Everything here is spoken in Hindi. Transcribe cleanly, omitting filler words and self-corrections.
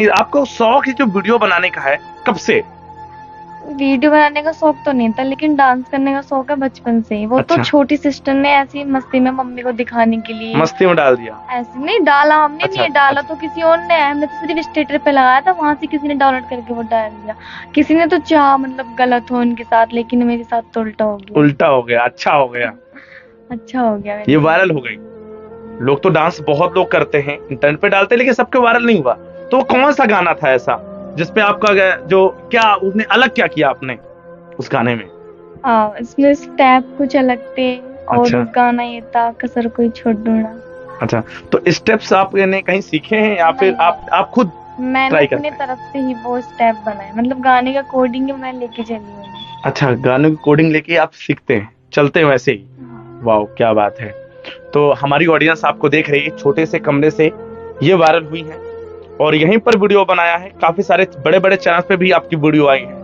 आपको शौक जो वीडियो बनाने का है, कब से? वीडियो बनाने का शौक तो नहीं था, लेकिन डांस करने का शौक है बचपन से ही। वो तो अच्छा, छोटी सिस्टर ने ऐसी मस्ती में मम्मी को दिखाने के लिए मस्ती में डाल दिया। ऐसे नहीं डाला, हमने अच्छा, नहीं डाला, अच्छा, तो किसी और ने है। हमने तो सिर्फ स्टेटस पे लगाया था, वहां से किसी ने डाउनलोड करके वो डाल दिया। किसी ने तो चाहा मतलब गलत हो उनके साथ, लेकिन मेरे साथ तो उल्टा हो गया। उल्टा हो गया, अच्छा हो गया। अच्छा हो गया मेरे ये साथ। वायरल हो गई। लोग तो डांस बहुत लोग करते हैं, इंटरनेट पे डालते हैं, लेकिन सबके वायरल नहीं हुआ। तो वो कौन सा गाना था ऐसा जिसपे आपका जो क्या उसने अलग क्या किया आपने उस गाने में? हाँ, इसमें स्टेप कुछ अलग थे। और अच्छा, गाना ये था कसर कोई छोड़ दूंगा। अच्छा। तो स्टेप्स आपने कहीं सीखे हैं या फिर नहीं, आप खुद मैंने ट्राई अपने करते हैं? तरफ से ही वो स्टेप बनाए, मतलब गाने का कोडिंग मैं लेके चली हूँ। अच्छा, गानों की कोडिंग लेके आप सीखते हैं, चलते हैं वैसे ही। हाँ। वाह, क्या बात है। तो हमारी ऑडियंस आपको देख रही है, छोटे से कमरे से ये वायरल हुई है और यहीं पर वीडियो बनाया है। काफी सारे बड़े बड़े चैनल पे भी आपकी वीडियो आई है।